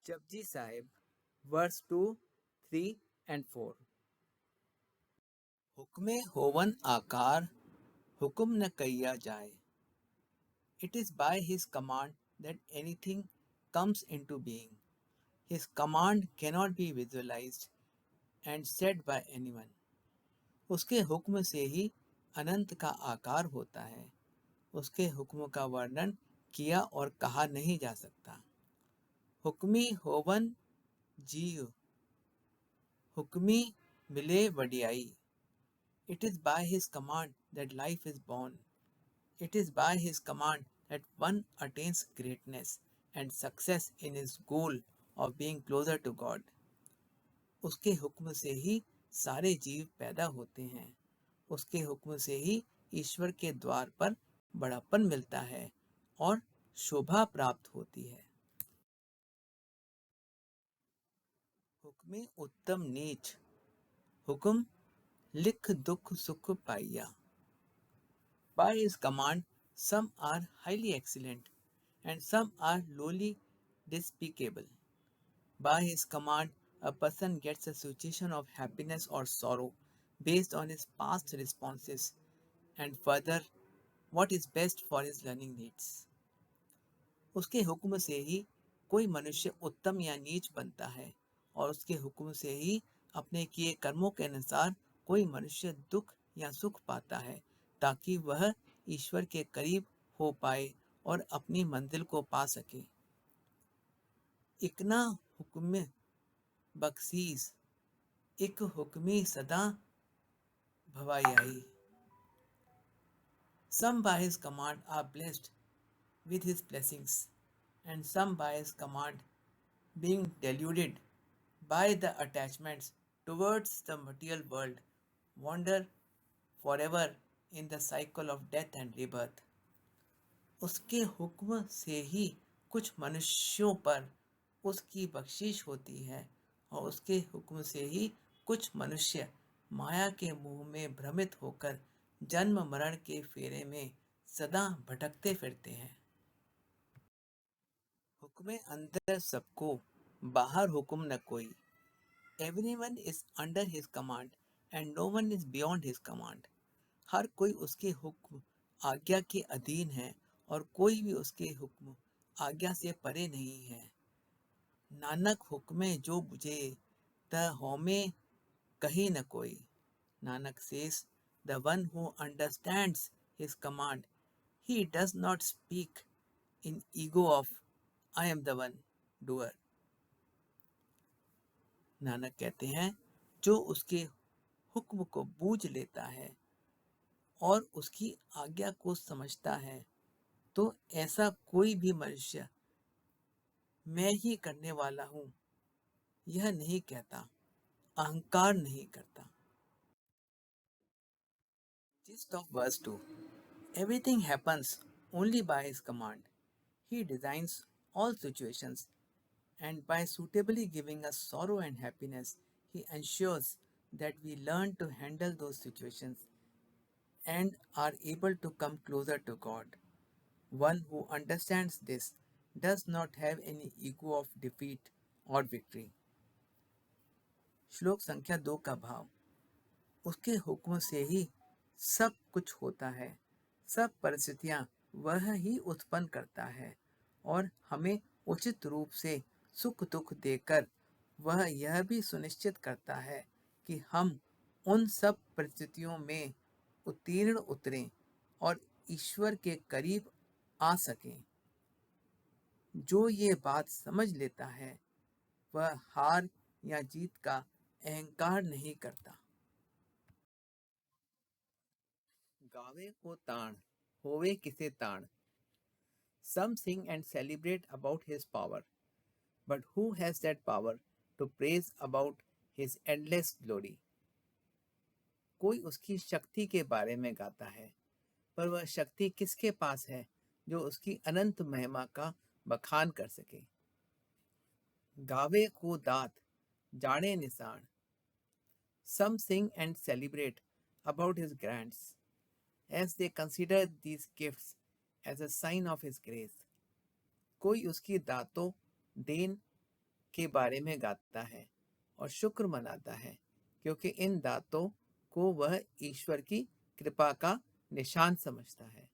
Japji Sahib, verse 2, 3 and 4। हुक्मे होवन आकार, हुक्म न किया जाए। It is by his command that anything comes into being. His command cannot be visualized and said by anyone. उसके हुक्म से ही अनंत का आकार होता है। उसके हुक्म का वर्णन किया और कहा नहीं जा सकता। हुक्मी होवन जीव, हुक्मी मिले वडियाई। It is by his command that life is born. It is by his command that one attains greatness and success in his goal of being closer to God. उसके हुक्म से ही सारे जीव पैदा होते हैं। उसके हुक्म से ही ईश्वर के द्वार पर बड़ापन मिलता है और शोभा प्राप्त होती है। हुक्मे उत्तम नीच, हुक्म लिख दुख सुख पाइया। By his command, some are highly excellent and some are lowly despicable. By his command, a person gets a situation of happiness or sorrow based on his past responses and further what is best for his learning needs. उसके हुक्म से ही कोई मनुष्य उत्तम या नीच बनता है और उसके हुक्म से ही अपने किए कर्मों के अनुसार कोई मनुष्य दुख या सुख पाता है ताकि वह ईश्वर के करीब हो पाए और अपनी मंजिल को पा सके। इकना हुक्म बख्शीस, एक हुक्मी सदा भवाई। Some by his command are blessed with his blessings, and some by his command being deluded by the attachments towards the material world wander forever in the cycle of death and rebirth. उसके हुक्म से ही कुछ मनुष्यों पर उसकी बख्शिश होती है और उसके हुक्म से ही कुछ मनुष्य माया के मुंह में भ्रमित होकर जन्म मरण के फेरे में सदा भटकते फिरते हैं। हुक्म अंदर सबको, बाहर हुक्म न कोई। Everyone is under his command and no one is beyond his command. हर कोई उसके हुक्म आज्ञा के अधीन है और कोई भी उसके हुक्म आज्ञा से परे नहीं है। नानक हुक्मे जो बुझे त होमे कही न कोई। Nanak says, the one who understands his command, he does not speak in ego of I am the one doer. Nanak कहते हैं, जो उसके हुक्म को बूझ लेता है और उसकी आज्ञा को समझता है तो ऐसा कोई भी मनुष्य मैं ही करने वाला हूँ यह नहीं कहता, अहंकार नहीं करता। Gist of verse 2. Everything happens only by his command. He designs all situations and by suitably giving us sorrow and happiness, he ensures that we learn to handle those situations and are able to come closer to God. One who understands this does not have any ego of defeat or victory. श्लोक संख्या 2 का भाव। उसके हुक्म से ही सब कुछ होता है, सब परिस्थितियां वह ही उत्पन्न करता है और हमें उचित रूप से सुख दुख देकर वह यह भी सुनिश्चित करता है कि हम उन सब परिस्थितियों में उत्तीर्ण उतरें और ईश्वर के करीब आ सकें। जो ये बात समझ लेता है वह हार या जीत का अहंकार नहीं करता। गावे को ताण, होवे किसे ताण। Some sing and celebrate about his power, but who has that power to praise about his endless glory? कोई उसकी शक्ति के बारे में गाता है, पर वह शक्ति किसके पास है जो उसकी अनंत महिमा का बखान कर सके। गावे को दात, जाने निशान। Some sing and celebrate about his grants, as they consider these gifts as a sign of his grace. कोई उसकी दातों, देन के बारे में गाता है और शुक्र मनाता है, क्योंकि इन दांतों को वह ईश्वर की कृपा का निशान समझता है।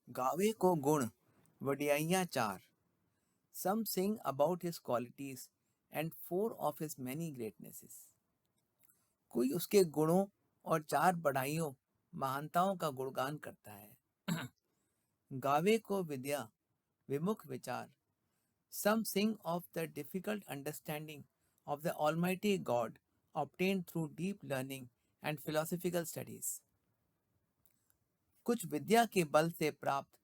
गावे को गुण वडियाइयाँ चार। Some sing about his qualities and four of his many greatnesses. कोई उसके गुणों और चार बढ़ाइयों महानताओं का गुणगान करता है। गावे को विद्या विमुख विचार। Some sing of the difficult understanding of the Almighty God obtained through deep learning and philosophical studies. कुछ विद्या के बल से प्राप्त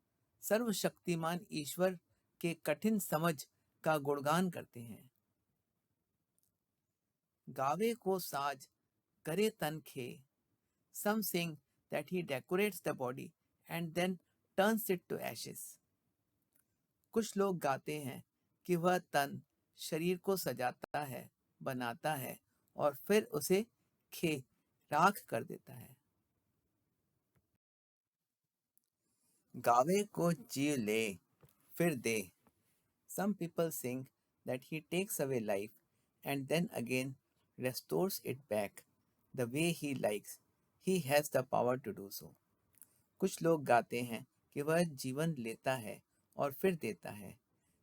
सर्वशक्तिमान ईश्वर के कठिन समझ का गुणगान करते हैं। गावे को साज करे तन खे। Some sing that he decorates the body and then turns it to ashes. कुछ लोग गाते हैं कि वह तन शरीर को सजाता है, बनाता है और फिर उसे खे राख कर देता है। गावे को जी ले फिर दे। Some people sing that he takes away life and then again restores it back the way he likes. He has the power to do so. कुछ लोग गाते हैं कि वह जीवन लेता है और फिर देता है,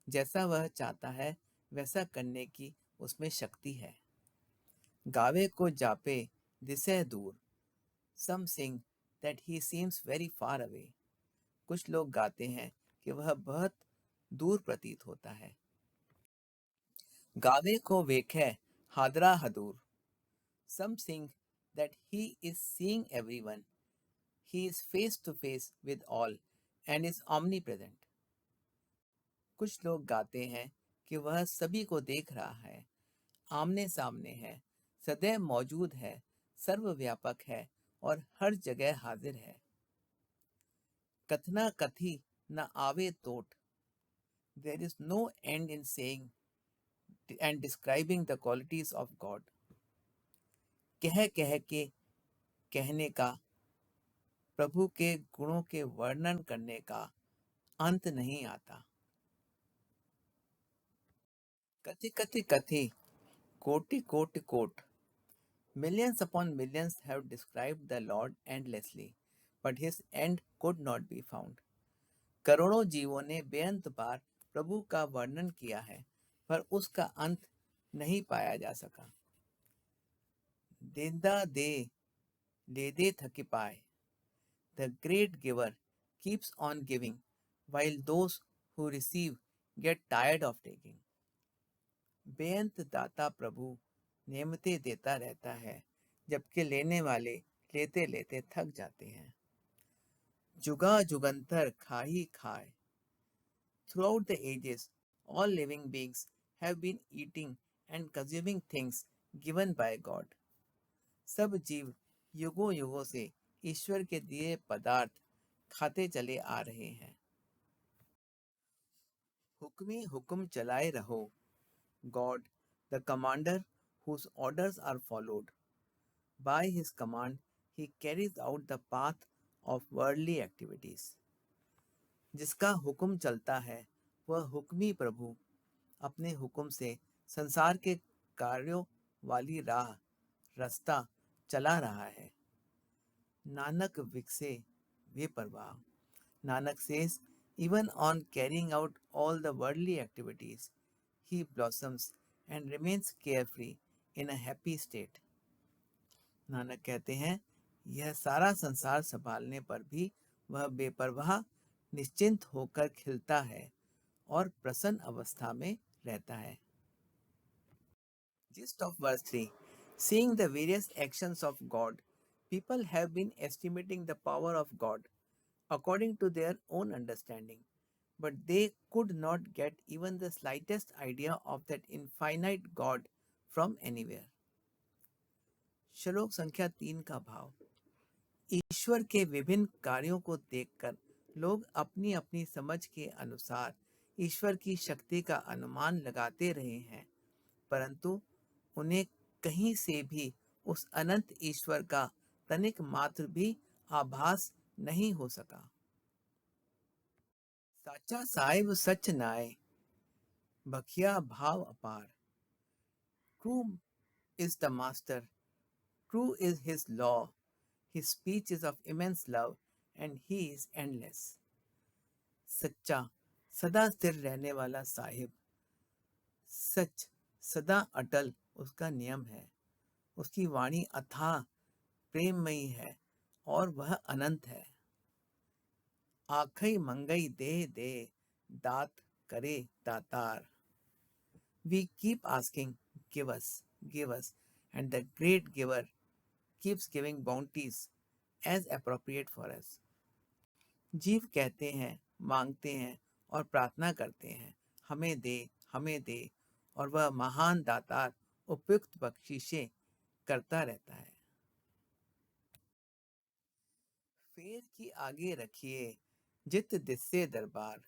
जैसा वह चाहता है वैसा करने की उसमें शक्ति है। गावे को जापे दिसे दूर। Some sing that he seems very far away. कुछ लोग गाते हैं कि वह बहुत दूर प्रतीत होता है। गावे को वेखे हादरा हदूर। Some sing that he is seeing everyone. He is face to face with all and is omnipresent. कुछ लोग गाते हैं कि वह सभी को देख रहा है, आमने सामने है, सदैव मौजूद है, सर्वव्यापक है और हर जगह हाजिर है। कथना कथी न आवे तोट। There is no end in saying and describing the qualities of God. कह कह के कहने का, प्रभु के गुणों के वर्णन करने का अंत नहीं आता। कथि कथि कथि कोटि कोटि coat. Millions upon millions have described the Lord endlessly, but his end could not be found. करोड़ों जीवों ने बेअंत बार प्रभु का वर्णन किया है, पर उसका अंत नहीं पाया जा सका। देंदा दे ले दे थकी पाए। The great giver keeps on giving, while those who receive get tired of taking. बेअंत दाता प्रभु नेमते देता रहता है, जबकि लेने वाले लेते लेते थक जाते हैं। जुगा जुगंतर खाही खाए। Throughout the ages, all living beings have been eating and consuming things given by God. सब जीव युगों युगों से ईश्वर के दिए पदार्थ खाते चले आ रहे हैं। हुक्मी हुक्म चलाए रहो। God, the commander whose orders are followed. By his command, he carries out the path of worldly activities. जिसका हुक्म चलता है वह हुक्मी प्रभु अपने हुक्म से संसार के कार्यों वाली राह रास्ता चला रहा है। नानक विकसे वे परवाह। Nanak says, even on carrying out all the worldly activities, he blossoms and remains carefree in a happy state. Nanak कहते हैं, यह सारा संसार संभालने पर भी वह बेपरवाह निश्चिंत होकर खिलता है और प्रसन्न अवस्था में रहता है। Gist of verse 3. Seeing the various actions of God, people have been estimating the power of God according to their own understanding, but they could not get even the slightest idea of that infinite God from anywhere. श्लोक संख्या 3 का भाव। ईश्वर के विभिन्न कार्यों को देखकर लोग अपनी अपनी समझ के अनुसार ईश्वर की शक्ति का अनुमान लगाते रहे हैं, परंतु उन्हें कहीं से भी उस अनंत ईश्वर का तनिक मात्र भी आभास नहीं हो सका। साचा साहिब सच नाय। बखिया भाव अपार। True is the master, true is his law, his speech is of immense love, and he is endless. सच्चा, सदा स्थिर रहने वाला साहिब, सच सदा अटल उसका नियम है, उसकी वाणी अथाह प्रेममयी है और वह अनंत है। आखई मंगई दे दे, दात करे दातार। We keep asking, give us, and the great giver keeps giving bounties as appropriate for us. जीव कहते हैं, मांगते हैं और प्रार्थना करते हैं, हमें दे, और वह महान दातार उपयुक्त बख्शीशें करता रहता है। फेर की आगे रखिए जित दिस्से दरबार।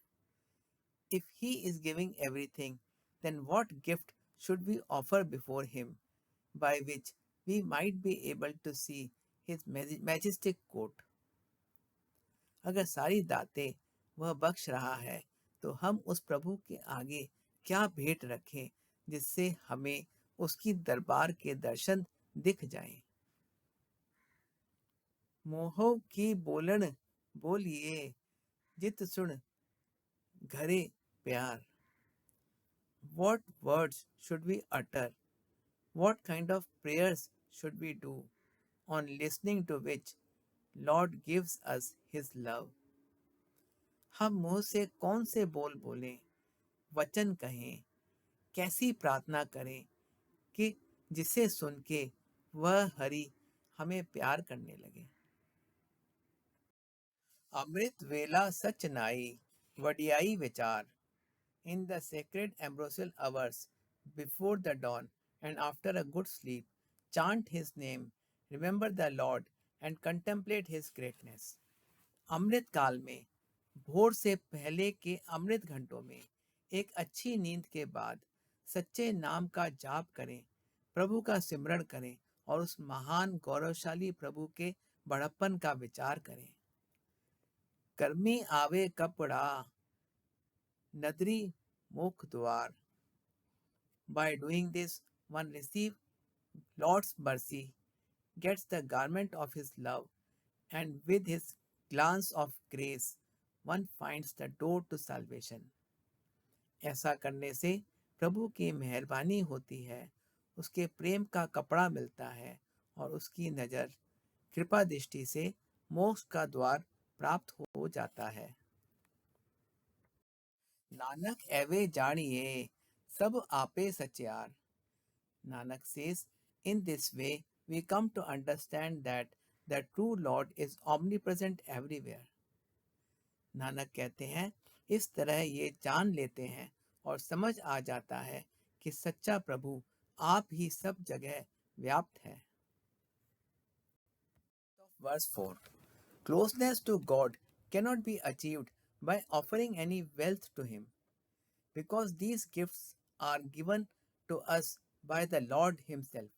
If he is giving everything, then what gift should we offer before him, by which we might be able to see his majestic court? अगर सारी दातें वह बख्श रहा है, तो हम उस प्रभु के आगे क्या भेंट रखें जिससे हमें उसकी दरबार के दर्शन दिख जाएं। मोहो की बोलन बोलिए जित सुन घरे प्यार। What words should we utter? What kind of prayers should we do, on listening to which Lord gives us his love? हम मुंह से कौन से बोल बोलें, वचन कहें, कैसी प्रार्थना करें कि जिसे सुन के वह हरि हमें प्यार करने लगे। अमृत वेला सच नाई, वडियाई विचार। In the sacred ambrosial hours before the dawn and after a good sleep, chant his name, remember the Lord, and contemplate his greatness. अमृत काल में, भोर से पहले के अमृत घंटों में, एक अच्छी नींद के बाद सच्चे नाम का जाप करें, प्रभु का सिमरण करें और उस महान गौरवशाली प्रभु के बड़प्पन का विचार करें। कर्मी आवे कपड़ा नदरी मुख द्वार। By doing this, one receives Lord's mercy, gets the garment of his love, and with his glance of grace, one finds the door to salvation. ऐसा करने से प्रभु की मेहरबानी होती है, उसके प्रेम का कपड़ा मिलता है और उसकी नज़र कृपा दृष्टि से मोक्ष का द्वार प्राप्त हो जाता है। नानक एवे जानिए सब आपे सचियार। Nanak says, in this way we come to understand that the true Lord is omnipresent everywhere. Nanak कहते हैं, इस तरह ये जान लेते हैं और समझ आ जाता है कि सच्चा प्रभु आप ही सब जगह व्याप्त है। Verse 4. Closeness to God cannot be achieved by offering any wealth to him, because these gifts are given to us by the Lord himself.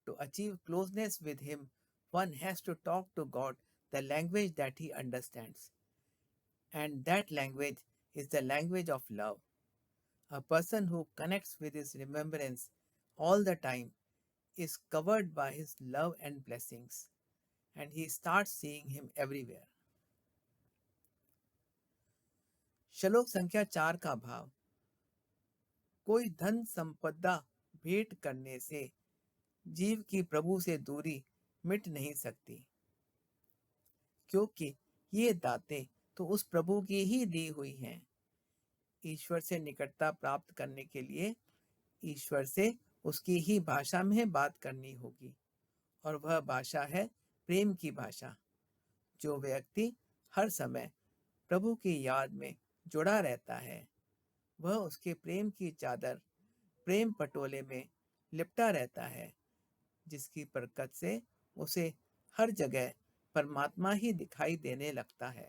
To achieve closeness with him, one has to talk to God the language that he understands. And that language is the language of love. A person who connects with his remembrance all the time is covered by his love and blessings, and he starts seeing him everywhere. श्लोक संख्या 4 का भाव। कोई धन संपदा भेंट करने से जीव की प्रभु से दूरी मिट नहीं सकती, क्योंकि ये दातें तो उस प्रभु की ही दी हुई हैं। ईश्वर से निकटता प्राप्त करने के लिए ईश्वर से उसकी ही भाषा में बात करनी होगी, और वह भाषा है प्रेम की भाषा। जो व्यक्ति हर समय प्रभु की याद में जुड़ा रहता है, वह उसके प्रेम की चादर प्रेम पटोले में लिपटा रहता है, जिसकी बरकत से उसे हर जगह परमात्मा ही दिखाई देने लगता है।